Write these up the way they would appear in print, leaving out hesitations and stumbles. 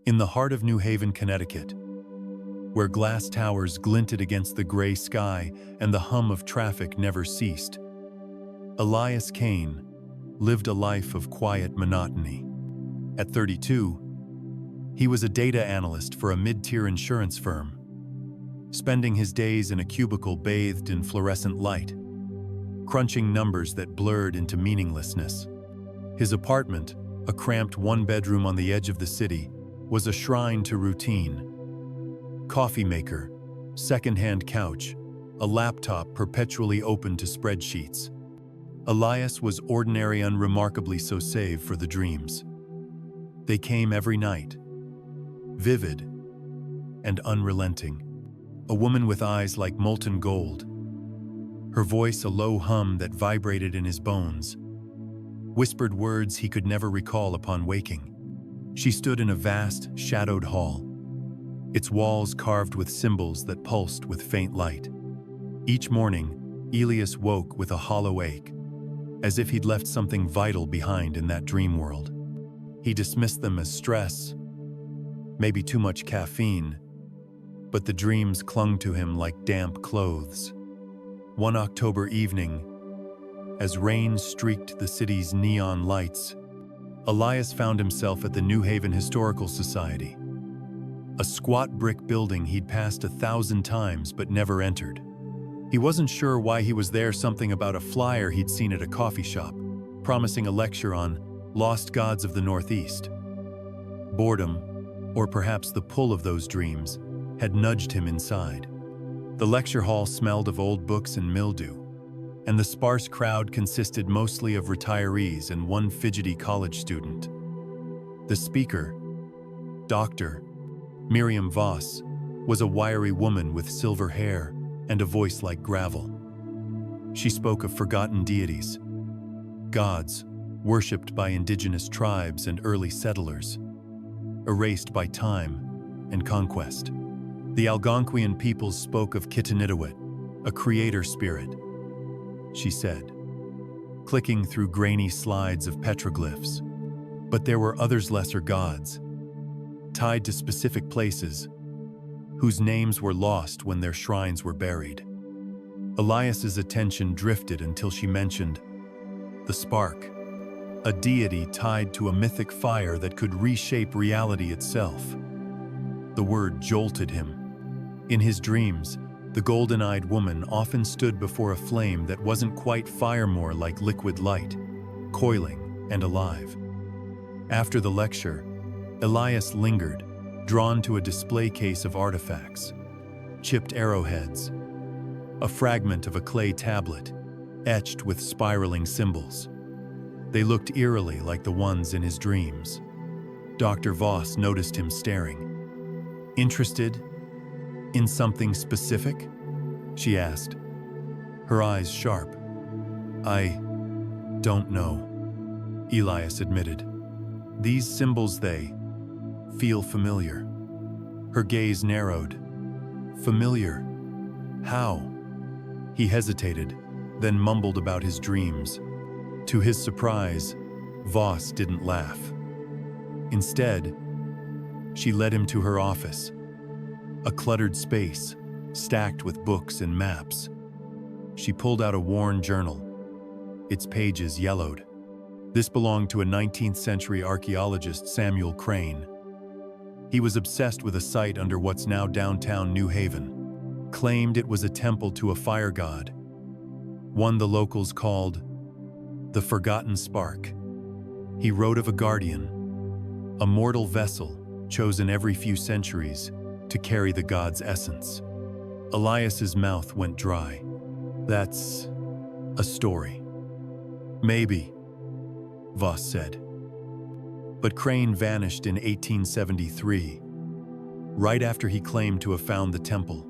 In the heart of New Haven, Connecticut, where glass towers glinted against the gray sky and the hum of traffic never ceased, Elias Kane lived a life of quiet monotony. At 32, he was a data analyst for a mid-tier insurance firm, spending his days in a cubicle bathed in fluorescent light, crunching numbers that blurred into meaninglessness. His apartment, a cramped one-bedroom on the edge of the city, was a shrine to routine. Coffee maker, second-hand couch, a laptop perpetually open to spreadsheets. Elias was ordinary, unremarkably so save for the dreams. They came every night, vivid and unrelenting. A woman with eyes like molten gold, her voice a low hum that vibrated in his bones, whispered words he could never recall upon waking. She stood in a vast, shadowed hall, its walls carved with symbols that pulsed with faint light. Each morning, Elias woke with a hollow ache, as if he'd left something vital behind in that dream world. He dismissed them as stress, maybe too much caffeine, but the dreams clung to him like damp clothes. One October evening, as rain streaked the city's neon lights, Elias found himself at the New Haven Historical Society, a squat brick building he'd passed 1,000 times but never entered. He wasn't sure why he was there, something about a flyer he'd seen at a coffee shop, promising a lecture on lost gods of the Northeast. Boredom, or perhaps the pull of those dreams, had nudged him inside. The lecture hall smelled of old books and mildew, and the sparse crowd consisted mostly of retirees and one fidgety college student. The speaker, Dr. Miriam Voss, was a wiry woman with silver hair and a voice like gravel. She spoke of forgotten deities, gods worshipped by indigenous tribes and early settlers, erased by time and conquest. The Algonquian peoples spoke of Kittanitawit, a creator spirit, she said, clicking through grainy slides of petroglyphs. But there were others, lesser gods, tied to specific places, whose names were lost when their shrines were buried. Elias's attention drifted until she mentioned the spark, a deity tied to a mythic fire that could reshape reality itself. The word jolted him. In his dreams, the golden-eyed woman often stood before a flame that wasn't quite fire, more like liquid light, coiling and alive. After the lecture, Elias lingered, drawn to a display case of artifacts, chipped arrowheads, a fragment of a clay tablet, etched with spiraling symbols. They looked eerily like the ones in his dreams. Dr. Voss noticed him staring. "Interested in something specific?" she asked, her eyes sharp. "I don't know," Elias admitted. "These symbols, they feel familiar." Her gaze narrowed. "Familiar? How?" He hesitated, then mumbled about his dreams. To his surprise, Voss didn't laugh. Instead, she led him to her office, a cluttered space stacked with books and maps. She pulled out a worn journal, its pages yellowed. This belonged to a 19th century archaeologist, Samuel Crane. He was obsessed with a site under what's now downtown New Haven, claimed it was a temple to a fire god, one the locals called the Forgotten Spark. He wrote of a guardian, a mortal vessel chosen every few centuries to carry the god's essence. Elias's mouth went dry. "That's a story." "Maybe," Voss said. But Crane vanished in 1873, right after he claimed to have found the temple.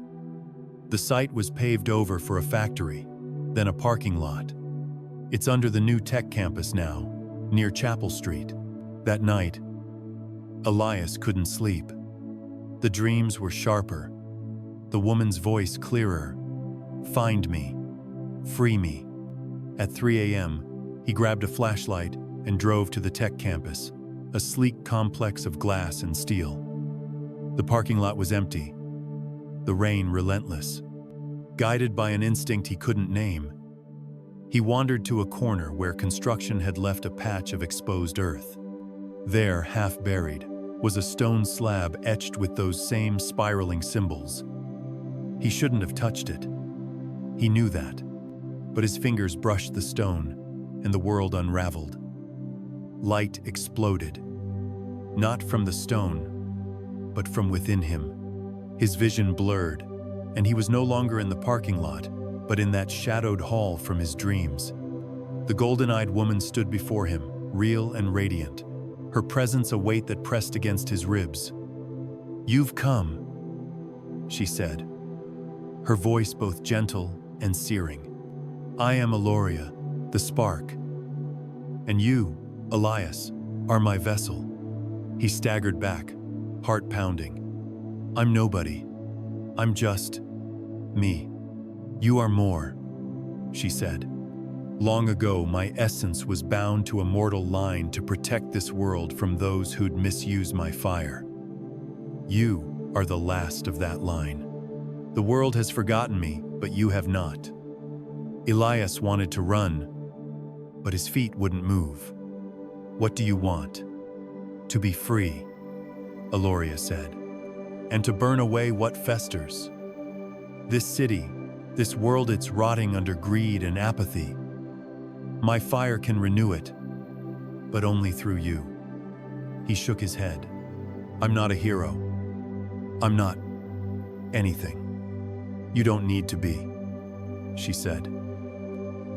The site was paved over for a factory, then a parking lot. It's under the new tech campus now, near Chapel Street. That night, Elias couldn't sleep. The dreams were sharper, the woman's voice clearer. "Find me. Free me." At 3 a.m., he grabbed a flashlight and drove to the tech campus, a sleek complex of glass and steel. The parking lot was empty, the rain relentless. Guided by an instinct he couldn't name, he wandered to a corner where construction had left a patch of exposed earth. There, half buried, was a stone slab etched with those same spiraling symbols. He shouldn't have touched it. He knew that. But his fingers brushed the stone, and the world unraveled. Light exploded. Not from the stone, but from within him. His vision blurred, and he was no longer in the parking lot, but in that shadowed hall from his dreams. The golden-eyed woman stood before him, real and radiant, her presence a weight that pressed against his ribs. "You've come," she said, her voice both gentle and searing. "I am Eloria, the spark. And you, Elias, are my vessel." He staggered back, heart pounding. "I'm nobody. I'm just me." "You are more," she said. "Long ago, my essence was bound to a mortal line to protect this world from those who'd misuse my fire. You are the last of that line. The world has forgotten me, but you have not." Elias wanted to run, but his feet wouldn't move. "What do you want?" "To be free," Eloria said, "and to burn away what festers. This city, this world, it's rotting under greed and apathy. My fire can renew it, but only through you." He shook his head. "I'm not a hero. I'm not anything. You don't need to be," she said.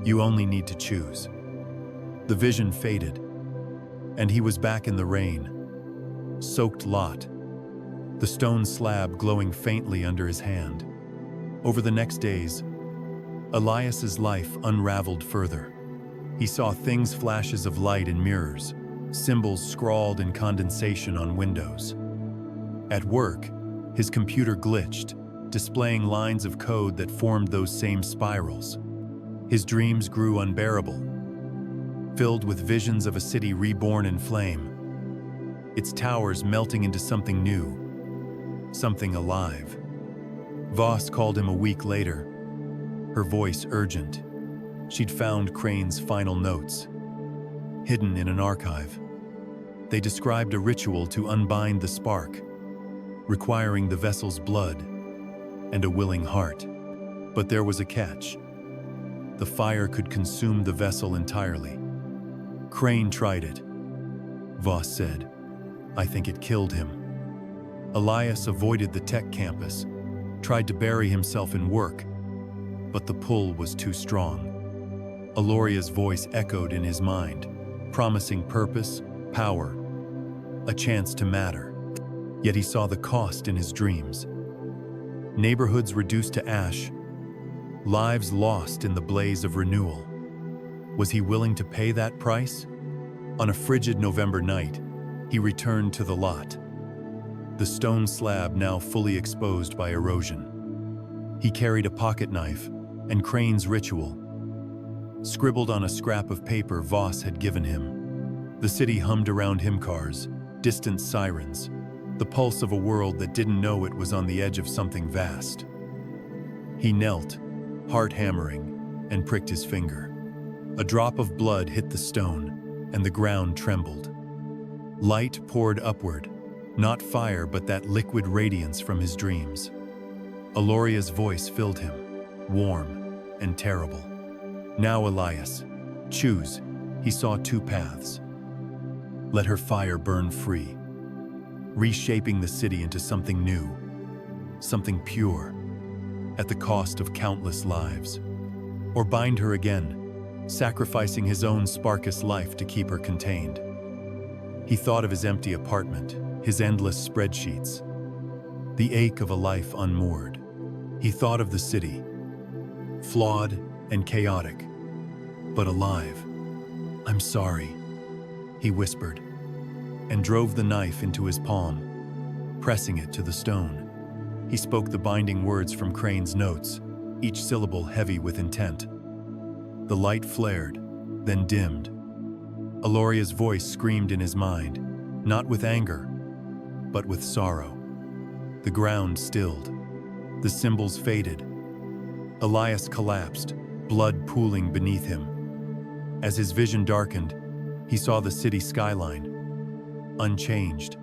"You only need to choose." The vision faded, and he was back in the rain, soaked lot, the stone slab glowing faintly under his hand. Over the next days, Elias's life unraveled further. He saw things, flashes of light in mirrors, symbols scrawled in condensation on windows. At work, his computer glitched, displaying lines of code that formed those same spirals. His dreams grew unbearable, filled with visions of a city reborn in flame, its towers melting into something new, something alive. Voss called him a week later, her voice urgent. She'd found Crane's final notes, hidden in an archive. They described a ritual to unbind the spark, requiring the vessel's blood and a willing heart. But there was a catch. The fire could consume the vessel entirely. Crane tried it, Voss said. "I think it killed him." Elias avoided the tech campus, tried to bury himself in work, but the pull was too strong. Eloria's voice echoed in his mind, promising purpose, power, a chance to matter. Yet he saw the cost in his dreams. Neighborhoods reduced to ash, lives lost in the blaze of renewal. Was he willing to pay that price? On a frigid November night, he returned to the lot, the stone slab now fully exposed by erosion. He carried a pocket knife and Crane's ritual, scribbled on a scrap of paper Voss had given him. The city hummed around him, cars, distant sirens, the pulse of a world that didn't know it was on the edge of something vast. He knelt, heart hammering, and pricked his finger. A drop of blood hit the stone, and the ground trembled. Light poured upward, not fire but that liquid radiance from his dreams. Eloria's voice filled him, warm and terrible. "Now, Elias, choose." He saw two paths. Let her fire burn free, reshaping the city into something new, something pure, at the cost of countless lives. Or bind her again, sacrificing his own sparkus life to keep her contained. He thought of his empty apartment, his endless spreadsheets, the ache of a life unmoored. He thought of the city, flawed and chaotic, but alive. "I'm sorry," he whispered, and drove the knife into his palm, pressing it to the stone. He spoke the binding words from Crane's notes, each syllable heavy with intent. The light flared, then dimmed. Eloria's voice screamed in his mind, not with anger, but with sorrow. The ground stilled. The symbols faded. Elias collapsed, blood pooling beneath him. As his vision darkened, he saw the city skyline, unchanged,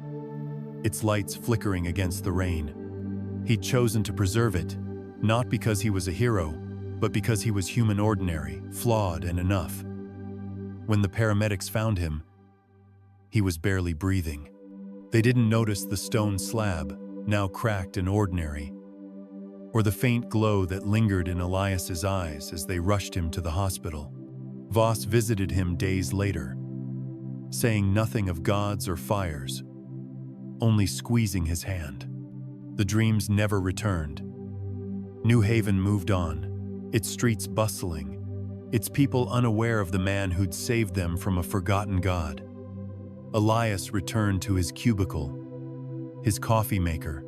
its lights flickering against the rain. He'd chosen to preserve it, not because he was a hero, but because he was human, ordinary, flawed, and enough. When the paramedics found him, he was barely breathing. They didn't notice the stone slab, now cracked and ordinary, or the faint glow that lingered in Elias's eyes as they rushed him to the hospital. Voss visited him days later, saying nothing of gods or fires, only squeezing his hand. The dreams never returned. New Haven moved on, its streets bustling, its people unaware of the man who'd saved them from a forgotten god. Elias returned to his cubicle, his coffee maker,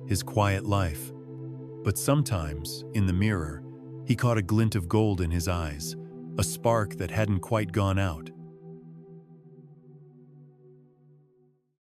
his quiet life. But sometimes, in the mirror, he caught a glint of gold in his eyes, a spark that hadn't quite gone out.